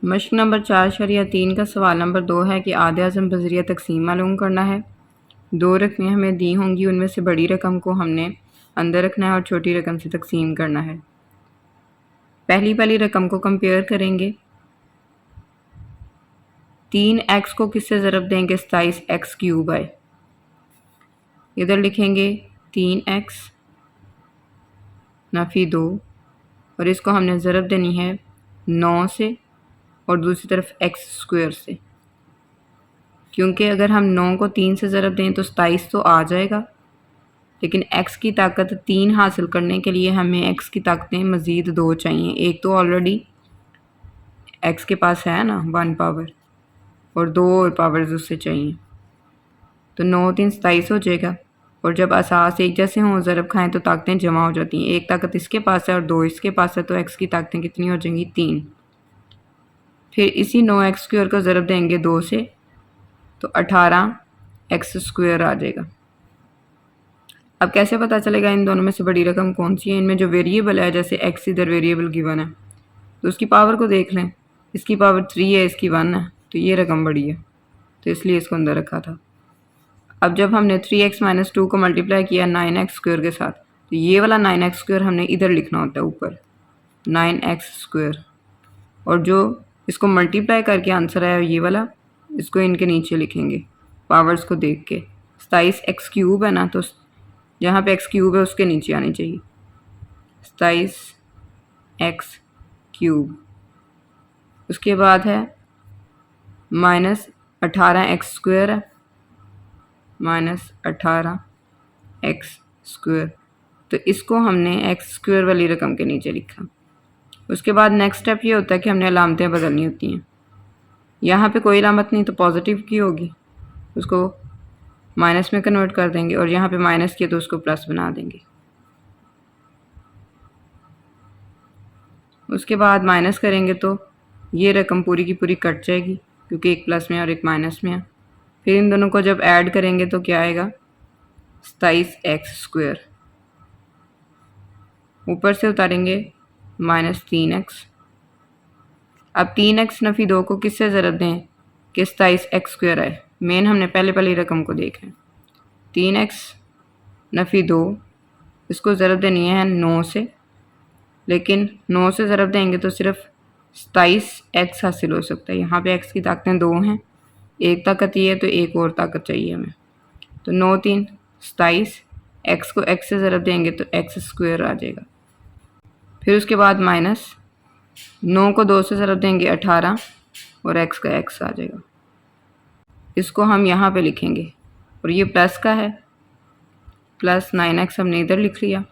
मश्क number 4.3 का सवाल number 2 है कि आधे अज़म बज़रिया तकसीम मालूम करना है। दो रकमें हमें दी होंगी, उनमें से बड़ी रकम को हमने अंदर रखना है और छोटी रकम से तकसीम करना है। पहली वाली रकम को कंपेयर करेंगे। 3x को किससे ज़रब देंगे? 27x³ आए। इधर लिखेंगे 3x नफ़ी 2 और इसको हमने ज़रब देनी है 9 से और दूसरी तरफ x² से, क्योंकि अगर हम 9 को 3 से ज़रब दें तो 27 तो आ जाएगा, लेकिन x की ताकत 3 हासिल करने के लिए हमें x की ताकतें मज़ीद 2 चाहिए। एक तो ऑलरेडी x के पास है ना 1 पावर, और 2 और पावर्स उससे चाहिए, तो 9 3 27 हो जाएगा। और जब असास एक जैसे हों, ज़रब खाएं, तो ताकतें जमा हो जाती हैं। एक ताकत इसके पास है और 2 इसके पास है, तो x की ताकतें कितनी हो जाएंगी? 3। फिर इसी 9x² को ज़रब देंगे 2 से, तो 18x² आ जाएगा। अब कैसे पता चलेगा इन दोनों में से बड़ी रकम कौन सी है? इनमें जो वेरिएबल है, जैसे x इधर वेरिएबल गिवन है, तो उसकी पावर को देख लें। इसकी पावर 3 है, इसकी 1 है, तो ये रकम बड़ी है, तो इसलिए इसको अंदर रखा था। अब जब हमने 3x - 2 को मल्टीप्लाई किया 9x² के साथ, तो ये वाला 9x² हमने इधर लिखना होता है ऊपर, 9x², और जो इसको मल्टीप्लाई करके आंसर आया ये वाला, इसको इनके नीचे लिखेंगे पावर्स को देख के। 27x³ है ना, तो जहाँ पे x³ है उसके नीचे आनी चाहिए 27x³। उसके बाद है -18x² है, -18x², तो इसको हमने x² वाली रकम के नीचे लिखा। उसके बाद नेक्स्ट स्टेप ये होता है कि हमने अलामतें बदलनी होती हैं। यहाँ पे कोई अलामत नहीं तो पॉजिटिव की होगी, उसको माइनस में कन्वर्ट कर देंगे, और यहाँ पे माइनस किया तो उसको प्लस बना देंगे। उसके बाद माइनस करेंगे तो ये रकम पूरी की पूरी कट जाएगी, क्योंकि एक प्लस में और एक माइनस में है। फिर इन दोनों को जब ऐड करेंगे तो क्या आएगा? 27x²। ऊपर से उतारेंगे -3x। अब 3x नफ़ी 2 को किससे ज़रब दें कि 27x² आए? मेन हमने पहले वाली रकम को देखा है। 3x नफ़ी 2 इसको ज़रब देनी है 9 से, लेकिन 9 से ज़रब देंगे तो सिर्फ 27x हासिल हो सकता है। यहाँ पे x की ताकतें 2 हैं, एक ताकत ये है, तो एक और ताकत चाहिए हमें। तो 9 3 27, x को x से ज़रब देंगे तो x² आ जाएगा। फिर उसके बाद माइनस 9 को 2 से ज़रब देंगे 18, और x का x आ जाएगा। इसको हम यहाँ पे लिखेंगे, और ये प्लस का है, प्लस 9x हमने इधर लिख लिया,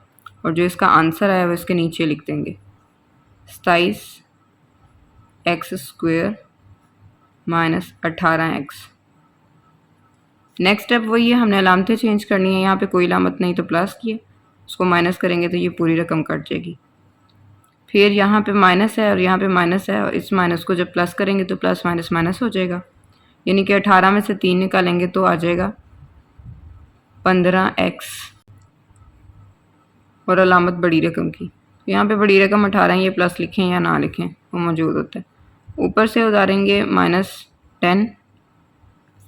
और जो इसका आंसर आया वो इसके नीचे लिख देंगे 27x² -18x। नेक्स्ट स्टेप वही है, हमने अलामतें चेंज करनी है। यहाँ पे कोई अलामत नहीं तो प्लस किए, उसको माइनस करेंगे तो ये पूरी रकम कट जाएगी। फिर यहाँ पे माइनस है और यहाँ पे माइनस है, और इस माइनस को जब प्लस करेंगे तो प्लस माइनस माइनस हो जाएगा, यानी कि 18 में से 3 निकालेंगे तो आ जाएगा 15x, और अलामत बड़ी रकम की। तो यहाँ पे बड़ी रकम 18, ये प्लस लिखें या ना लिखें वो मौजूद होता है। ऊपर से उतारेंगे -10।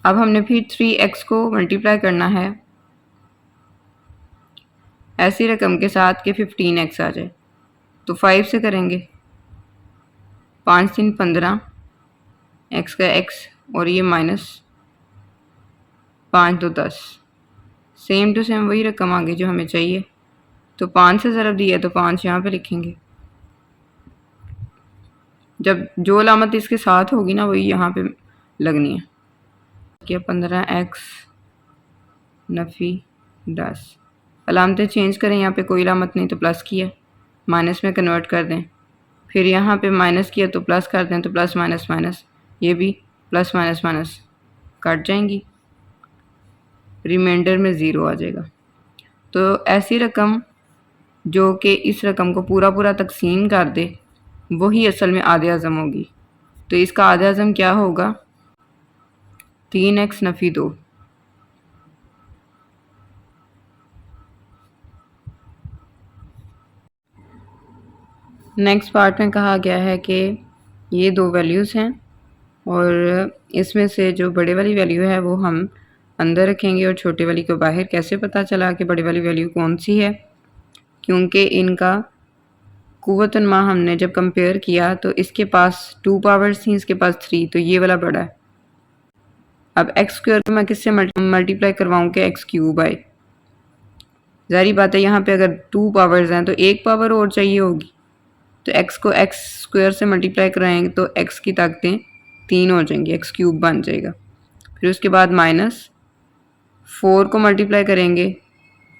अब हमने फिर 3x को मल्टीप्लाई करना है ऐसी रकम के साथ कि 15x आ जाए, तो 5 से करेंगे, 5 3 15, x का x, और ये -5 तो 10, सेम टू सेम वही रकम आगे जो हमें चाहिए। तो 5 से ज़रब दिया तो 5 यहाँ पे लिखेंगे, जब जो अलामत इसके साथ होगी ना वही यहाँ पे लगनी है। क्या 15x नफ़ी 10, अलामतें चेंज करें, यहाँ पे कोई अलामत नहीं तो प्लस किया, माइनस में कन्वर्ट कर दें, फिर यहाँ पे माइनस किया तो प्लस कर दें, तो प्लस माइनस माइनस, ये भी प्लस माइनस माइनस कट जाएंगी, रिमाइंडर में ज़ीरो आ जाएगा। तो ऐसी रकम जो कि इस रकम को पूरा पूरा तकसीम कर दे वही असल में आधे अज़म होगी। तो इसका आधे अज़म क्या होगा? 3x नफ़ी 2। नेक्स्ट पार्ट में कहा गया है कि ये दो वैल्यूज़ हैं और इसमें से जो बड़े वाली वैल्यू है वो हम अंदर रखेंगे और छोटे वाली को बाहर। कैसे पता चला कि बड़ी वाली वैल्यू कौन सी है? क्योंकि इनका कुव्वतुन्मा हमने जब कंपेयर किया तो इसके पास 2 पावर्स थी, इसके पास 3, तो ये वाला बड़ा है। अब एक्स स्क्वायर को मैं किससे मल्टीप्लाई करवाऊँ कि एक्स क्यूब आए? ज़ाहिर बात है यहाँ पे अगर 2 पावर्स हैं तो एक पावर और चाहिए होगी, तो एक्स को एक्स स्क्वायर से मल्टीप्लाई कराएंगे तो एक्स की ताकतें 3 हो जाएंगी, एक्स क्यूब बन जाएगा। फिर उसके बाद -4 को मल्टीप्लाई करेंगे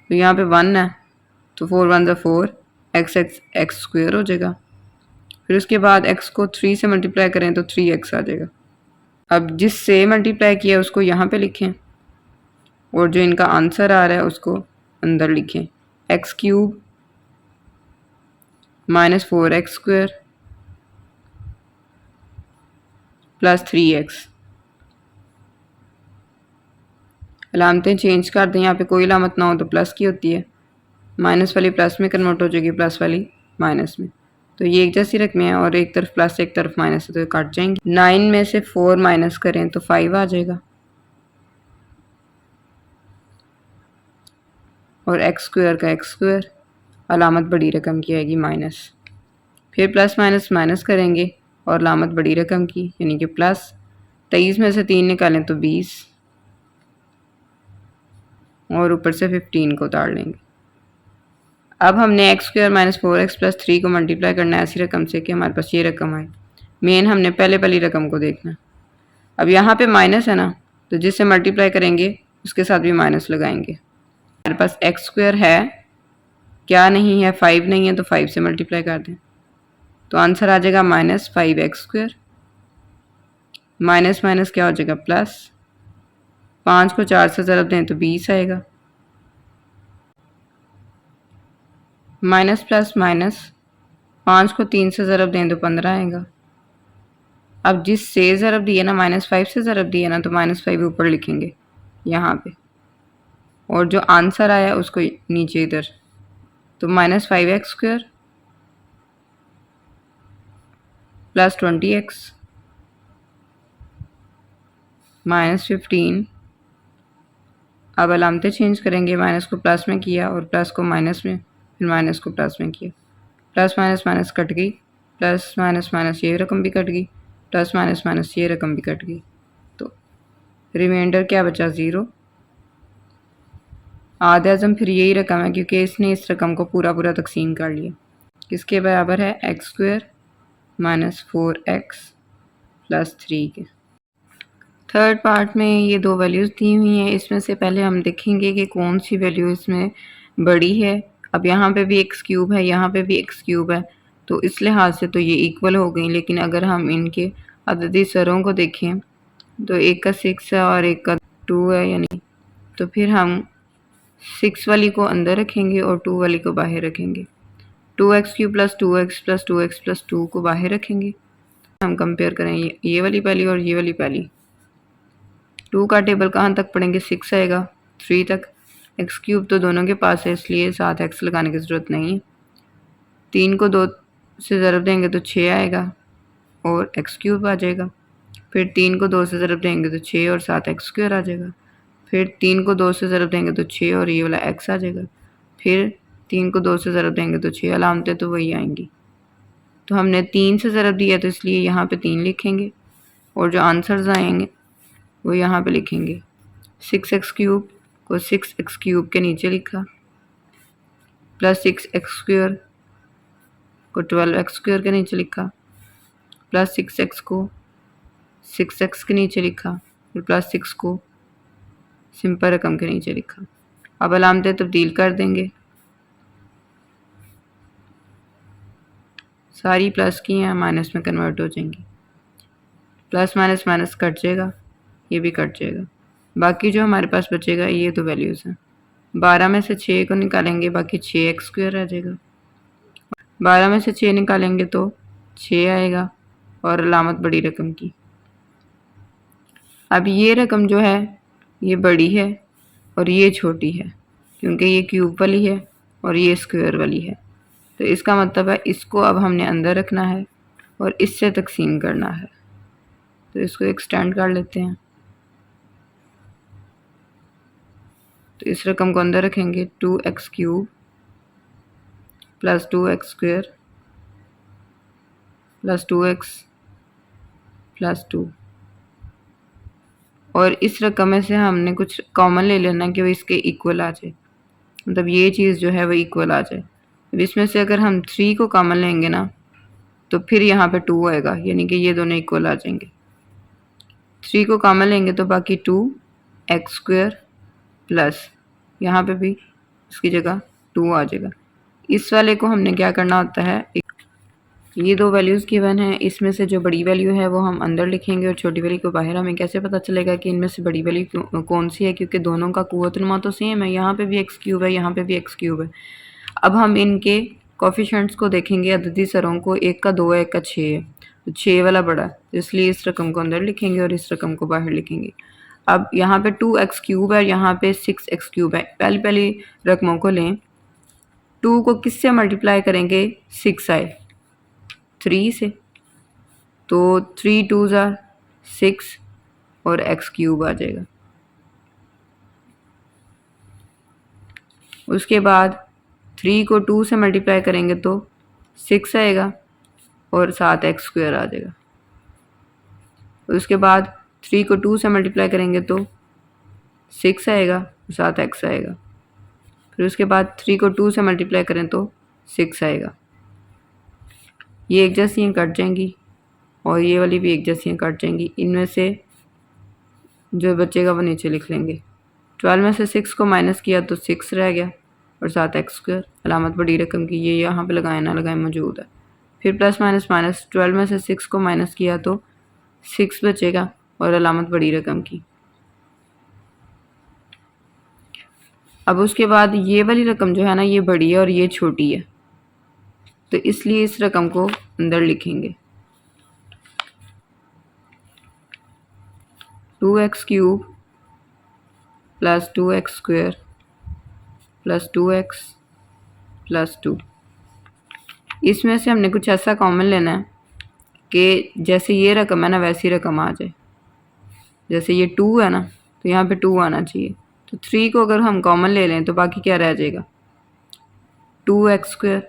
तो यहाँ पे 1 है, तो 4 1 ज़ा 4, एक्स स्क्वायर हो जाएगा। फिर उसके बाद एक्स को 3 से मल्टीप्लाई करें तो 3x आ जाएगा। अब जिससे मल्टीप्लाई किया उसको यहाँ पे लिखें और जो इनका आंसर आ रहा है उसको अंदर लिखें, x cube -4x square plus 3x। अलामतें चेंज कर दें, यहाँ पे कोई अलामत ना हो तो प्लस की होती है, माइनस वाली प्लस में कन्वर्ट हो जाएगी, प्लस वाली माइनस में। तो ये एक जैसी रकमें हैं और एक तरफ प्लस एक तरफ माइनस है तो ये कट जाएंगी। 9 में से 4 माइनस करें तो 5 आ जाएगा और एक्स स्क्वायर का एक्स स्क्वायर, अलामत बड़ी रकम की आएगी माइनस। फिर प्लस माइनस माइनस करेंगे और अलामत बड़ी रकम की यानी कि प्लस। 23 में से 3 निकालें तो 20 और ऊपर से 15 को उतार लेंगे। अब हमने एक्स स्क्वायर -4x प्लस 3 को मल्टीप्लाई करना है ऐसी रकम से कि हमारे पास ये रकम आए। मेन हमने पहले वाली रकम को देखना। अब यहाँ पे माइनस है ना, तो जिससे मल्टीप्लाई करेंगे उसके साथ भी माइनस लगाएंगे। हमारे पास एक्स स्क्वायर है, क्या नहीं है? 5 नहीं है, तो 5 से मल्टीप्लाई कर दें तो आंसर आ जाएगा -5x स्क्वायर। माइनस माइनस क्या हो जाएगा? प्लस। 5 को 4 से ज़रब दें तो 20 आएगा। माइनस प्लस माइनस, 5 को 3 से ज़रब दें तो 15 आएगा। अब जिस से ज़रब दिया ना, -5 से ज़रब दिया ना, तो -5 ऊपर लिखेंगे यहाँ पे और जो आंसर आया उसको नीचे इधर, तो -5x स्क्वायर प्लस 20x -15। अब अलामतें चेंज करेंगे, माइनस को प्लस में किया और प्लस को माइनस में, फिर माइनस को प्लस में किया। प्लस माइनस माइनस कट गई, प्लस माइनस माइनस ये रकम भी कट गई, प्लस माइनस माइनस ये रकम भी कट गई, तो रिमाइंडर क्या बचा? 0। आधे अज़म फिर यही रकम है क्योंकि इसने इस रकम को पूरा पूरा तकसीम कर लिया। किसके बराबर है? एक्स स्क्वायर -4x प्लस 3 के। थर्ड पार्ट में ये दो वैल्यूज़ दी हुई हैं, इसमें से पहले हम देखेंगे कि कौन सी वैल्यू इसमें बड़ी है। अब यहाँ पे भी एक्स क्यूब है, यहाँ पे भी एक्स क्यूब है, तो इस लिहाज से तो ये इक्वल हो गई। लेकिन अगर हम इनके अददी सरों को देखें तो एक का 6 है और एक का 2 है, यानी तो फिर हम 6 वाली को अंदर रखेंगे और 2 वाली को बाहर रखेंगे। 2x cube plus 2x plus 2x plus 2 को बाहर रखेंगे। हम कंपेयर करें ये वाली पहली और ये वाली पहली। 2 का टेबल कहाँ तक पढ़ेंगे? 6 आएगा 3 तक। एक्स क्यूब तो दोनों के पास है इसलिए साथ एक्स लगाने की ज़रूरत नहीं है। 3 को 2 से ज़रब देंगे तो 6 आएगा और एक्स क्यूब आ जाएगा। फिर 3 को 2 से ज़रब देंगे तो 6 और साथ एक्स स्क्वायर आ जाएगा। फिर 3 को 2 से ज़रब देंगे तो 6 और ये वाला एक्स आ जाएगा। फिर 3 को 2 से ज़रब देंगे तो 6, अलामतें तो वही आएंगी। तो हमने 3 से ज़रब दिया तो इसलिए यहाँ पे 3 लिखेंगे और जो आंसर्स आएंगे वो यहाँ पे लिखेंगे। 6x क्यूब को 6x क्यूब के नीचे लिखा, प्लस 6x स्क्वायर को 12x स्क्वायर के नीचे लिखा, प्लस 6x को 6x के नीचे लिखा, फिर प्लस 6 को सिंपल रकम के नीचे लिखा। अब अलामतें तब्दील कर देंगे, सारी प्लस की हैं माइनस में कन्वर्ट हो जाएंगी। प्लस माइनस माइनस कट जाएगा, ये भी कट जाएगा। बाकी जो हमारे पास बचेगा ये दो वैल्यूज़ हैं। 12 में से 6 को निकालेंगे, बाकी 6x स्क्वायर आ जाएगा। 12 में से 6 निकालेंगे तो 6 आएगा और अलामत बड़ी रकम की। अब ये रकम जो है ये बड़ी है और ये छोटी है क्योंकि ये क्यूब वाली है और ये स्क्वायर वाली है, तो इसका मतलब है इसको अब हमने अंदर रखना है और इससे तकसीम करना है। तो इसको एक्सटेंड कर लेते हैं। तो इस रकम को अंदर रखेंगे 2x³ plus 2x² plus 2x plus 2, और इस रकम में से हमने कुछ कॉमन ले लेना कि वो इसके इक्वल आ जाए, मतलब ये चीज़ जो है वो इक्वल आ जाए। अब इसमें से अगर हम 3 को कॉमन लेंगे ना तो फिर यहाँ पे 2 आएगा, यानी कि ये दोनों इक्वल आ जाएंगे। 3 को कॉमन लेंगे तो बाकी 2x² प्लस यहाँ पे भी इसकी जगह 2 आ जाएगा। इस वाले को हमने क्या करना होता है, ये दो वैल्यूज़ गिवन है, इसमें से जो बड़ी वैल्यू है वो हम अंदर लिखेंगे और छोटी वैल्यू को बाहर। हमें कैसे पता चलेगा कि इनमें से बड़ी वैल्यू कौन सी है, क्योंकि दोनों का कुव्वतुल तो सेम है, यहाँ पे भी x³ है, यहाँ पे भी x³ है। अब हम इनके कोफिशिएंट्स को देखेंगे, अददी सरों को, एक का 2 है, एक का 6 है, तो 6 वाला बड़ा है, इसलिए इस रकम को अंदर लिखेंगे और इस रकम को बाहर लिखेंगे। अब यहाँ पे 2x³ है, यहाँ पे 6x³ है। पहली रकमों को लें, 2 को किससे मल्टीप्लाई करेंगे, 6 आए 3 से, तो 3 2s are 6 और x³ आ जाएगा। उसके बाद 3 को 2 से मल्टीप्लाई करेंगे तो 6 आएगा और साथ x² आ जाएगा। उसके बाद 3 को 2 से मल्टीप्लाई करेंगे तो 6 आएगा और साथ x आएगा। फिर उसके बाद 3 को 2 से मल्टीप्लाई करें तो 6 आएगा। ये एक जैसी कट जाएंगी और ये वाली भी एक जैसी कट जाएंगी। इनमें से जो बचेगा वो नीचे लिख लेंगे। 12 में से 6 को माइनस किया तो 6 रह गया और साथ x², अलामत बड़ी रकम की, ये यहाँ पे लगाए ना लगाए मौजूद है। फिर प्लस माइनस माइनस, 12 में से 6 को माइनस किया तो 6 बचेगा और अलामत बड़ी रकम की। अब उसके बाद ये वाली रकम जो है ना, ये बड़ी है और ये छोटी है, तो इसलिए इस रकम को अंदर लिखेंगे। 2x³ plus 2x² plus 2x plus 2। इसमें से हमने कुछ ऐसा कॉमन लेना है कि जैसे ये रकम है ना वैसी रकम आ जाए। जैसे ये 2 है ना, तो यहाँ पे 2 आना चाहिए। तो 3 को अगर हम कॉमन ले लें तो बाकी क्या रह जाएगा, 2x²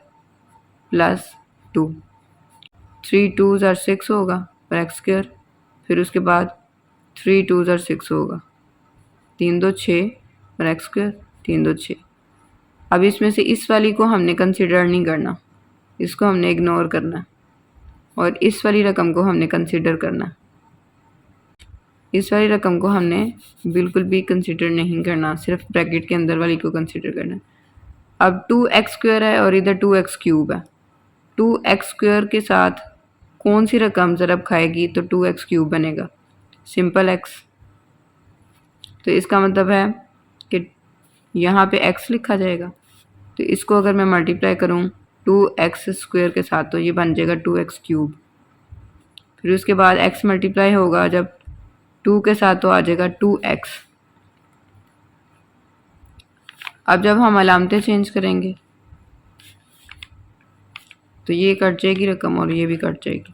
प्लस 2। 3 2s are 6 होगा और x², फिर उसके बाद 3 2s are 6 होगा, 3 2 6 और x², 3 2 6। अब इसमें से इस वाली को हमने कंसिडर नहीं करना, इसको हमने इग्नोर करना और इस वाली रकम को हमने कंसिडर करना। इस वाली रकम को हमने बिल्कुल भी कंसिडर नहीं करना, सिर्फ ब्रैकेट के अंदर वाली को कंसिडर करना। अब 2x² है और इधर 2x³ है। 2x² के साथ कौन सी रकम ज़रब खाएगी तो 2x³ बनेगा, सिंपल x। तो इसका मतलब है कि यहाँ पे x लिखा जाएगा, तो इसको अगर मैं मल्टीप्लाई करूँ 2x² के साथ तो ये बन जाएगा 2x³। फिर उसके बाद x मल्टीप्लाई होगा जब 2 के साथ तो आ जाएगा 2x। अब जब हम अलामतें चेंज करेंगे तो ये कट जाएगी रकम और ये भी कट जाएगी,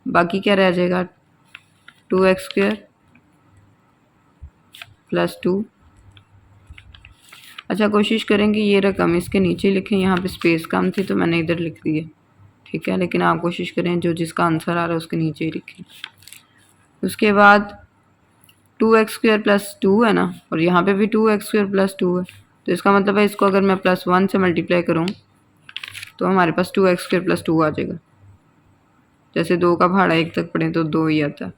बाकी क्या रह जाएगा, 2x² प्लस 2। अच्छा, कोशिश करेंगे ये रकम इसके नीचे लिखें, यहाँ पे स्पेस कम थी तो मैंने इधर लिख दी है, ठीक है, लेकिन आप कोशिश करें जो जिसका आंसर आ रहा है उसके नीचे ही लिखें। उसके बाद 2x² प्लस 2 है ना, और यहाँ पे भी 2x² प्लस 2 है, तो इसका मतलब है इसको अगर मैं +1 से मल्टीप्लाई करूँ तो हमारे पास 2x² प्लस 2 आ जाएगा। जैसे 2 का भाड़ा 1 तक पढ़ें तो 2 ही आता है।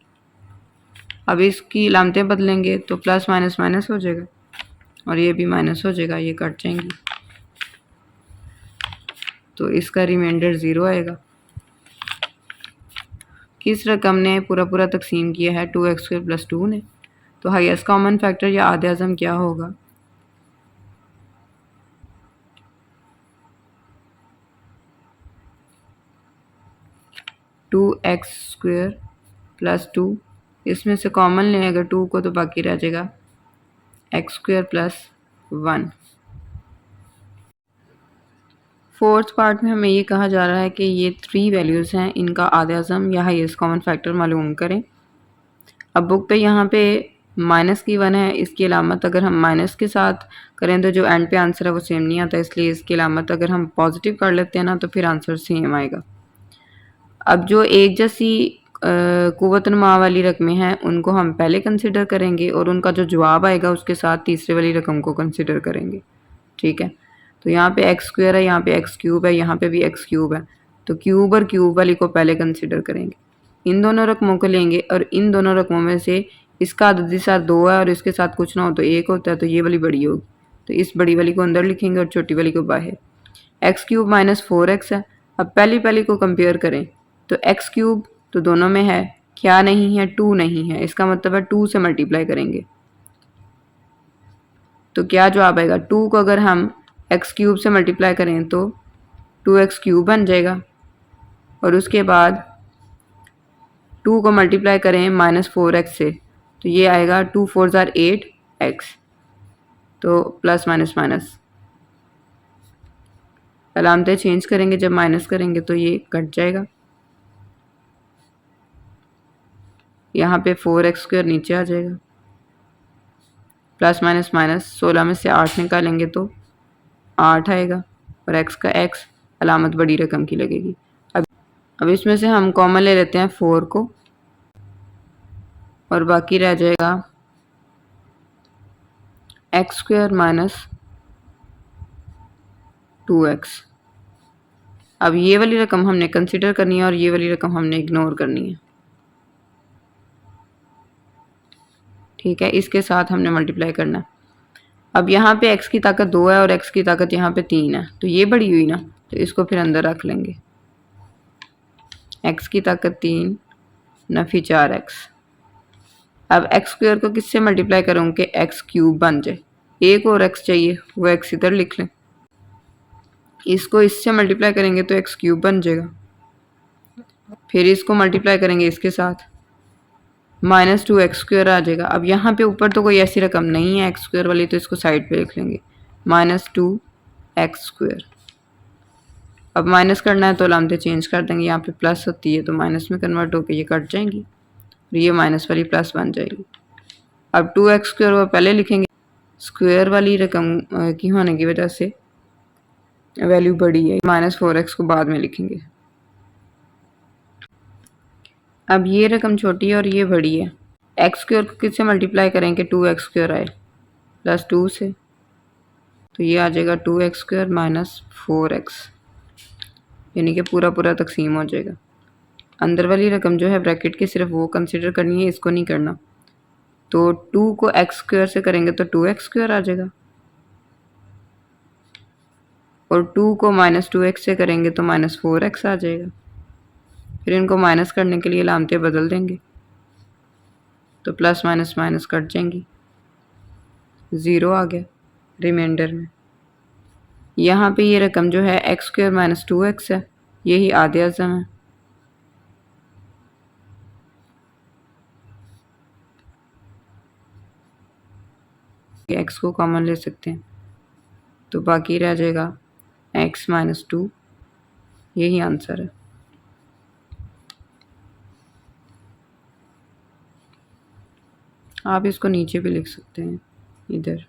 अब इसकी लामतें बदलेंगे तो प्लस माइनस माइनस हो जाएगा और ये भी माइनस हो जाएगा, ये कट जाएंगी, तो इसका रिमाइंडर 0 आएगा। किस रकम ने पूरा तकसीम किया है, 2x² प्लस 2 ने। तो हाईएस्ट कॉमन फैक्टर या आधे अज़म क्या होगा, टू एक्स स्क्वेयर प्लस 2, इसमें से कॉमन लें अगर 2 को तो बाकी रह जाएगा x² प्लस 1। फोर्थ पार्ट में हमें ये कहा जा रहा है कि ये 3 वैल्यूज़ हैं, इनका आधे अज़म या हाईएस्ट कॉमन फैक्टर मालूम करें। अब बुक पे यहाँ पे माइनस की 1 है, इसकी अलामत अगर हम माइनस के साथ करें तो जो एंड पे आंसर है वो सेम नहीं आता, इसलिए इसकी अलामत अगर हम पॉजिटिव कर लेते हैं ना तो फिर आंसर सेम आएगा। अब जो एक जैसी कुव्वत नुमा वाली रकमें हैं उनको हम पहले कंसिडर करेंगे और उनका जो जवाब आएगा उसके साथ तीसरे वाली रकम को कंसिडर करेंगे। ठीक है, तो यहाँ पे एक्स स्क्वायर है, यहाँ पे एक्स क्यूब है, यहाँ पे भी एक्स क्यूब है, तो क्यूब और क्यूब वाली को पहले कंसिडर करेंगे। इन दोनों रकमों को लेंगे और इन दोनों रकमों में से इसका अददी साथ 2 है और इसके साथ कुछ ना हो तो 1 होता है, तो ये वाली बड़ी होगी, तो इस बड़ी वाली को अंदर लिखेंगे और छोटी वाली को बाहर। एक्स क्यूब माइनस 4x है। अब पहली को कंपेयर करें तो एक्स क्यूब तो दोनों में है, क्या नहीं है, 2 नहीं है, इसका मतलब है 2 से मल्टीप्लाई करेंगे तो क्या जवाब आएगा। 2 को अगर हम एक्स क्यूब से मल्टीप्लाई करें तो 2x क्यूब बन जाएगा और उसके बाद 2 को मल्टीप्लाई करें माइनस 4x से तो ये आएगा 2 4 ज़ार 8x, तो प्लस माइनस माइनस अलामतें चेंज करेंगे, जब माइनस करेंगे तो ये कट जाएगा। यहाँ पे 4x स्क्वायर नीचे आ जाएगा, प्लस माइनस माइनस 16 में से 8 निकालेंगे तो 8 आएगा और x का x अलामत बड़ी रकम की लगेगी। अब इसमें से हम कॉमन ले लेते हैं 4 को और बाकी रह जाएगा एक्स स्क्वायर माइनस 2x। अब ये वाली रकम हमने कंसिडर करनी है और ये वाली रकम हमने इग्नोर करनी है। ठीक है, इसके साथ हमने मल्टीप्लाई करना है। अब यहाँ पे x की ताकत 2 है और x की ताकत यहाँ पे 3 है, तो ये बड़ी हुई ना, तो इसको फिर अंदर रख लेंगे। x की ताकत 3 नफी 4x। अब x स्क्वायर को किससे मल्टीप्लाई करूँ कि x क्यूब बन जाए, एक और x चाहिए, वो x इधर लिख लें। इसको इससे मल्टीप्लाई करेंगे तो x क्यूब बन जाएगा, फिर इसको मल्टीप्लाई करेंगे इसके साथ माइनस 2x स्क्वायर आ जाएगा। अब यहाँ पे ऊपर तो कोई ऐसी रकम नहीं है x स्क्वायर वाली, तो इसको साइड पे लिख लेंगे माइनस 2x स्क्वायर। अब माइनस करना है तो अलामतें चेंज कर देंगे, यहाँ पे प्लस होती है तो माइनस में कन्वर्ट होकर ये कट जाएंगी और ये माइनस वाली प्लस बन जाएगी। अब 2x स्क्वायर वो पहले लिखेंगे, स्क्वायर वाली रकम की होने की वजह से वैल्यू बड़ी है, माइनस 4x को बाद में लिखेंगे। अब ये रकम छोटी है और ये बड़ी है, एक्स स्क्वायर को किससे मल्टीप्लाई करेंगे 2x स्क्वायर आए प्लस 2 से, तो ये आ जाएगा 2x स्क्वायर माइनस 4x, यानी कि पूरा पूरा तकसीम हो जाएगा। अंदर वाली रकम जो है ब्रैकेट की सिर्फ वो कंसिडर करनी है, इसको नहीं करना। तो 2 को x स्क्वायर से करेंगे तो 2x स्क्वायर आ जाएगा और 2 को माइनस 2x से करेंगे तो माइनस 4x आ जाएगा। फिर इनको माइनस करने के लिए अलामतें बदल देंगे तो प्लस माइनस माइनस कट जाएंगी, 0 आ गया रिमाइंडर में। यहाँ पे ये रकम जो है एक्स स्क्वायर माइनस 2x है, यही आधे अज़म है। x को कॉमन ले सकते हैं तो बाकी रह जाएगा x माइनस 2, यही आंसर है। आप इसको नीचे भी लिख सकते हैं इधर।